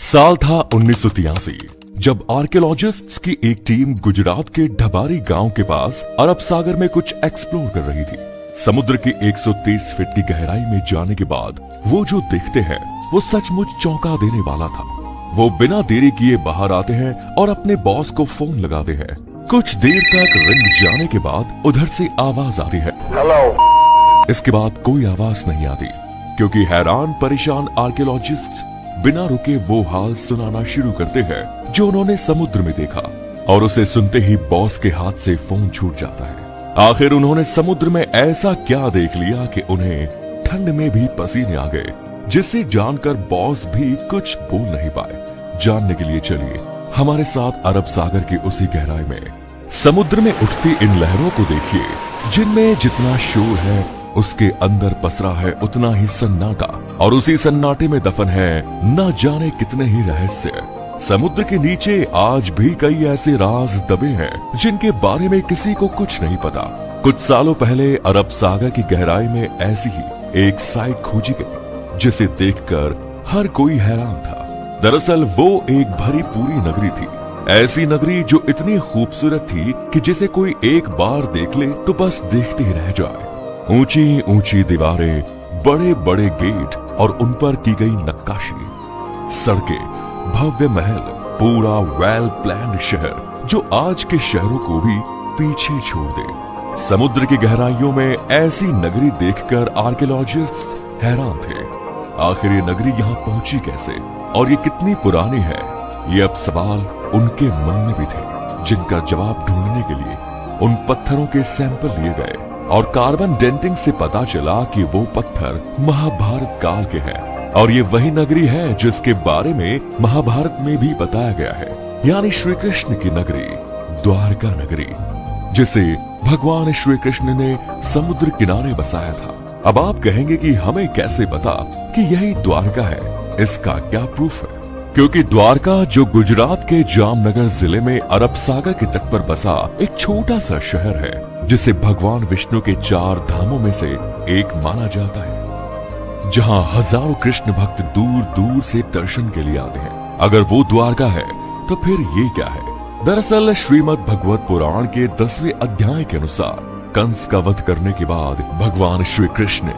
साल था 1983 जब आर्कियोलॉजिस्ट्स की एक टीम गुजरात के ढबारी गांव के पास अरब सागर में कुछ एक्सप्लोर कर रही थी। समुद्र की 130 फीट की गहराई में जाने के बाद वो जो देखते हैं वो सचमुच चौंका देने वाला था। वो बिना देरी किए बाहर आते हैं और अपने बॉस को फोन लगाते हैं। कुछ देर तक रिंग जाने के बाद उधर से आवाज आती है, हेलो। इसके बाद कोई आवाज नहीं आती क्योंकि हैरान परेशान आर्कियोलॉजिस्ट्स बिना रुके वो हाल सुनाना शुरू करते हैं जो उन्होंने समुद्र में देखा, और उसे सुनते ही बॉस के हाथ से फोन छूट जाता है। आखिर उन्होंने समुद्र में ऐसा क्या देख लिया कि उन्हें ठंड में भी पसीने आ गए, जिसे जानकर बॉस भी कुछ बोल नहीं पाए। जानने के लिए चलिए हमारे साथ अरब सागर की उसी गहराई में। समुद्र में उठती इन लहरों को देखिए, जिनमें जितना शोर है उसके अंदर पसरा है उतना ही सन्नाटा, और उसी सन्नाटे में दफन है न जाने कितने ही रहस्य। समुद्र के नीचे आज भी कई ऐसे राज दबे हैं जिनके बारे में किसी को कुछ नहीं पता। कुछ सालों पहले अरब सागर की गहराई में ऐसी ही एक साइट खोजी गई जिसे देखकर हर कोई हैरान था। दरअसल वो एक भरी पूरी नगरी थी, ऐसी नगरी जो इतनी खूबसूरत थी कि जिसे कोई एक बार देख ले तो बस देखते ही रह जाए। ऊंची ऊंची दीवारें, बड़े बड़े गेट और उन पर की गई नक्काशी, सड़कें, भव्य महल, पूरा वेल प्लान्ड शहर जो आज के शहरों को भी पीछे छोड़ दे। समुद्र की गहराइयों में ऐसी नगरी देखकर आर्कियोलॉजिस्ट्स हैरान थे। आखिर ये नगरी यहाँ पहुंची कैसे और ये कितनी पुरानी है, ये अब सवाल उनके मन में भी थे, जिनका जवाब ढूंढने के लिए उन पत्थरों के सैंपल लिए गए और कार्बन डेंटिंग से पता चला कि वो पत्थर महाभारत काल के हैं, और ये वही नगरी है जिसके बारे में महाभारत में भी बताया गया है, यानी श्री कृष्ण की नगरी, द्वारका नगरी, जिसे भगवान श्री कृष्ण ने समुद्र किनारे बसाया था। अब आप कहेंगे कि हमें कैसे पता कि यही द्वारका है? इसका क्या प्रूफ है? क्योंकि द्वारका जो गुजरात के जामनगर जिले में अरब सागर के तट पर बसा एक छोटा सा शहर है, जिसे भगवान विष्णु के 4 धामों में से एक माना जाता है, जहां हजारों कृष्ण भक्त दूर दूर से दर्शन के लिए आते हैं। अगर वो द्वारका है तो फिर ये क्या है? दरअसल श्रीमद् भगवत पुराण के 10वें अध्याय के अनुसार कंस का वध करने के बाद भगवान श्री कृष्ण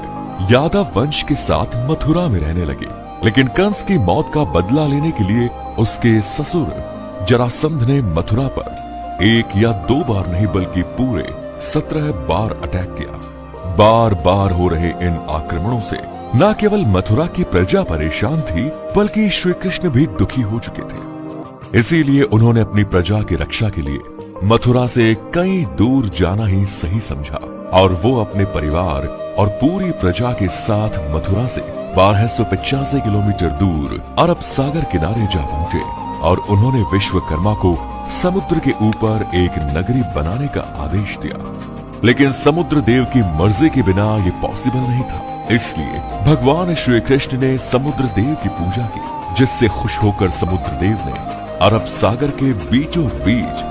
यादव वंश के साथ मथुरा में रहने लगे, लेकिन कंस की मौत का बदला लेने के लिए उसके ससुर जरासंध ने मथुरा पर 1 या 2 बार नहीं बल्कि पूरे 17 बार अटैक किया। बार बार हो रहे इन आक्रमणों से न केवल मथुरा की प्रजा परेशान थी बल्कि श्री कृष्ण भी दुखी हो चुके थे। इसीलिए उन्होंने अपनी प्रजा की रक्षा के लिए मथुरा से कहीं दूर जाना ही सही समझा, और वो अपने परिवार और पूरी प्रजा के साथ मथुरा से 1285 किलोमीटर दूर अरब सागर किनारे जा पहुंचे, और उन्होंने विश्वकर्मा को समुद्र के ऊपर एक नगरी बनाने का आदेश दिया। लेकिन समुद्र देव की मर्जी के बिना ये पॉसिबल नहीं था, इसलिए भगवान श्री कृष्ण ने समुद्र देव की पूजा की, जिससे खुश होकर समुद्र देव ने अरब सागर के बीचों बीच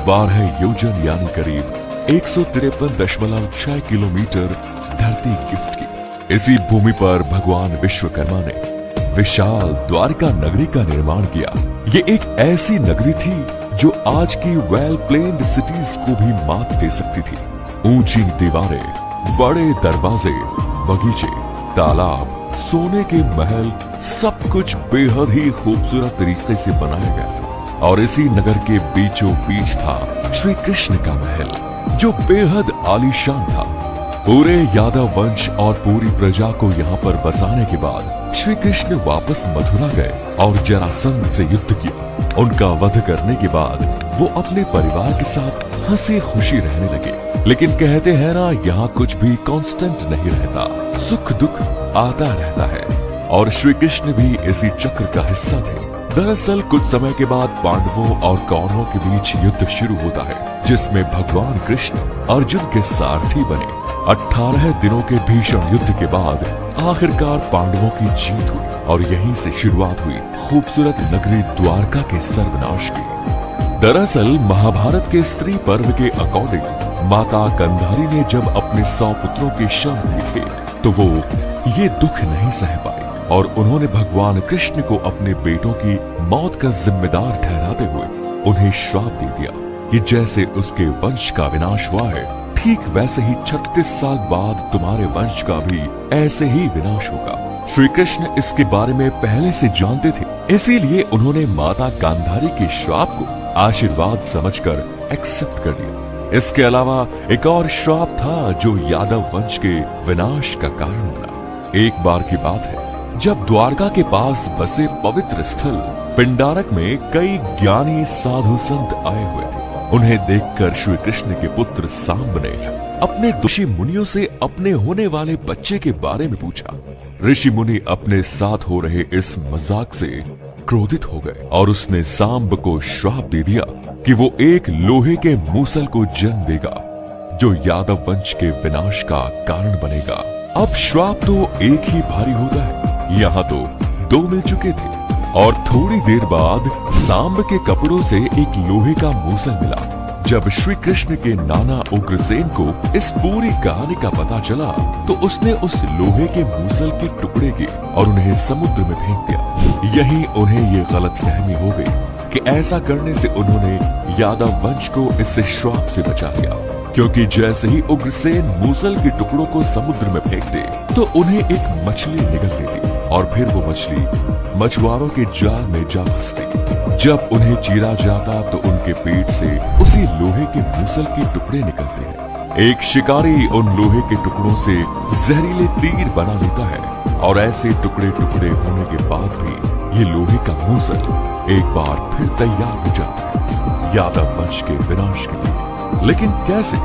12 योजन यानी करीब 153.6 किलोमीटर धरती गिफ्ट की। इसी भूमि पर भगवान विश्वकर्मा ने विशाल द्वारका नगरी का निर्माण किया। ये एक ऐसी नगरी थी जो आज की वेल प्लेन्ड सिटीज को भी मात दे सकती थी। ऊंची दीवारें, बड़े दरवाजे, बगीचे, तालाब, सोने के महल, सब कुछ बेहद ही खूबसूरत तरीके से बनाया गया था। और इसी नगर के बीचों बीच था श्री कृष्ण का महल, जो बेहद आलीशान था। पूरे यादव वंश और पूरी प्रजा को यहाँ पर बसाने के बाद श्री कृष्ण वापस मथुरा गए और जरासंध से युद्ध किया। उनका वध करने के बाद वो अपने परिवार के साथ हंसी खुशी रहने लगे। लेकिन कहते हैं ना, यहाँ कुछ भी कांस्टेंट नहीं रहता, सुख दुख आता रहता है, और श्री कृष्ण भी इसी चक्र का हिस्सा थे। दरअसल कुछ समय के बाद पांडवों और कौरवों के बीच युद्ध शुरू होता है, जिसमें भगवान कृष्ण अर्जुन के सारथी बने। 18 दिनों के भीषण युद्ध के बाद आखिरकार पांडवों की जीत हुई, और यहीं से शुरुआत हुई खूबसूरत नगरी द्वारका के सर्वनाश की। दरअसल महाभारत के स्त्री पर्व के अकॉर्डिंग माता गांधारी ने जब अपने 100 पुत्रों के शव देखे तो वो ये दुख नहीं सह पाई और उन्होंने भगवान कृष्ण को अपने बेटों की मौत का जिम्मेदार ठहराते हुए उन्हें श्राप दे दिया कि जैसे उसके वंश का विनाश हुआ है, ठीक वैसे ही 36 साल बाद तुम्हारे वंश का भी ऐसे ही विनाश होगा। श्री कृष्ण इसके बारे में पहले से जानते थे, इसीलिए उन्होंने माता गांधारी के श्राप को आशीर्वाद समझकर एक्सेप्ट कर लिया। इसके अलावा एक और श्राप था जो यादव वंश के विनाश का कारण बना। एक बार की बात है, जब द्वारका के पास बसे पवित्र स्थल पिंडारक में कई ज्ञानी साधु संत आए हुए थे। उन्हें देखकर श्री कृष्ण के पुत्र सांब ने अपने ऋषि मुनियों से अपने होने वाले बच्चे के बारे में पूछा। ऋषि मुनि अपने साथ हो रहे इस मजाक से क्रोधित हो गए और उसने सांब को श्राप दे दिया कि वो एक लोहे के मूसल को जन्म देगा जो यादव वंश के विनाश का कारण बनेगा। अब श्राप तो एक ही भारी होता है, यहाँ तो दो मिल चुके थे। और थोड़ी देर बाद सांब के कपड़ों से एक लोहे का मूसल मिला। जब श्री कृष्ण के नाना उग्रसेन को इस पूरी कहानी का पता चला तो उसने उस लोहे के मूसल के टुकड़े किए और उन्हें समुद्र में फेंक दिया। यही उन्हें ये गलतफहमी हो गई कि ऐसा करने से उन्होंने यादव वंश को इस श्राप से बचा लिया, क्योंकि जैसे ही उग्रसेन मूसल के टुकड़ों को समुद्र में फेंकते तो उन्हें एक मछली निगल लेती और फिर वो मछली मछुआरों के जाल में जा फंसती। जब उन्हें चीरा जाता तो उनके पेट से उसी लोहे के मूसल के टुकड़े निकलते हैं। एक शिकारी उन लोहे के टुकड़ों से जहरीले तीर बना लेता है और ऐसे टुकड़े टुकड़े होने के बाद भी ये लोहे का मूसल एक बार फिर तैयार हो जाता है यादव वंश के विनाश के लिए। लेकिन कैसे?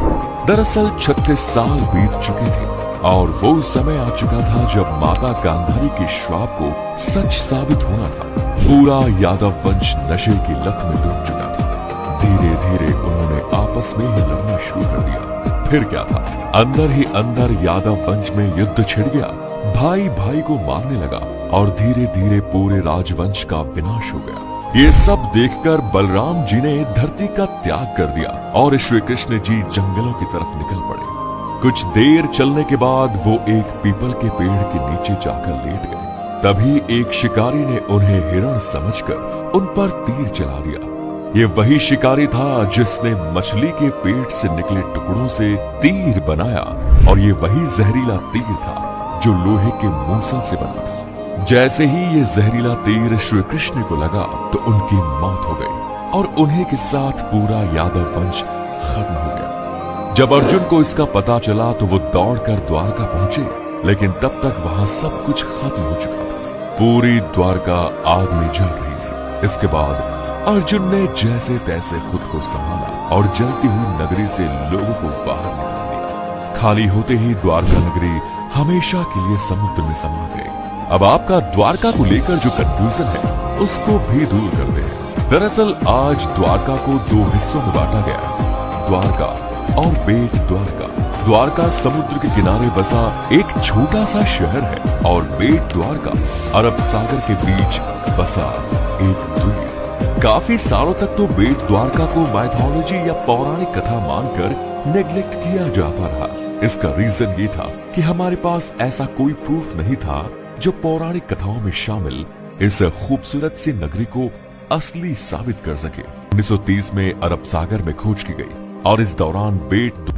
दरअसल 36 साल बीत चुके थे और वो समय आ चुका था जब माता गांधारी के श्राप को सच साबित होना था। पूरा यादव वंश नशे की लत में डूब चुका था। धीरे धीरे उन्होंने आपस में ही लड़ना शुरू कर दिया। फिर क्या था, अंदर ही अंदर यादव वंश में युद्ध छिड़ गया। भाई भाई को मारने लगा और धीरे धीरे पूरे राजवंश का विनाश हो गया। ये सब देखकर बलराम जी ने धरती का त्याग कर दिया और श्री कृष्ण जी जंगलों की तरफ निकल पड़े। कुछ देर चलने के बाद वो एक पीपल के पेड़ के नीचे जाकर लेट गए। तभी एक शिकारी ने उन्हें हिरण समझकर उन पर तीर चला दिया। ये वही शिकारी था जिसने मछली के पेट से निकले टुकड़ों से तीर बनाया और ये वही जहरीला तीर था जो लोहे के मूसल से बना था। जैसे ही ये जहरीला तीर श्री कृष्ण को लगा तो उनकी मौत हो गई और उन्हीं के साथ पूरा यादव वंश खत्म हो गया। जब अर्जुन को इसका पता चला तो वो दौड़कर द्वारका पहुंचे, लेकिन तब तक वहां सब कुछ खत्म हो चुका था। पूरी द्वारका आग में जल रही थी। इसके बाद अर्जुन ने जैसे तैसे खुद को संभाला और जलती हुई नगरी से लोगों को बाहर निकाल दिया। खाली होते ही द्वारका नगरी हमेशा के लिए समुद्र में समा गई। अब आपका द्वारका को लेकर जो कंफ्यूजन है उसको भी दूर करते हैं। दरअसल आज द्वारका को दो हिस्सों में बांटा गया है, द्वारका और बेट द्वारका। द्वारका समुद्र के किनारे बसा एक छोटा सा शहर है और बेट द्वारका अरब सागर के बीच बसा एक द्वीप। काफी सालों तक तो बेट द्वारका को माइथोलॉजी या पौराणिक कथा मानकर नेग्लेक्ट किया जाता रहा। इसका रीजन ये था कि हमारे पास ऐसा कोई प्रूफ नहीं था जो पौराणिक कथाओं में शामिल इस खूबसूरत सी नगरी को असली साबित कर सके। 1930 में अरब सागर में खोज की गई और इस दौरान बेट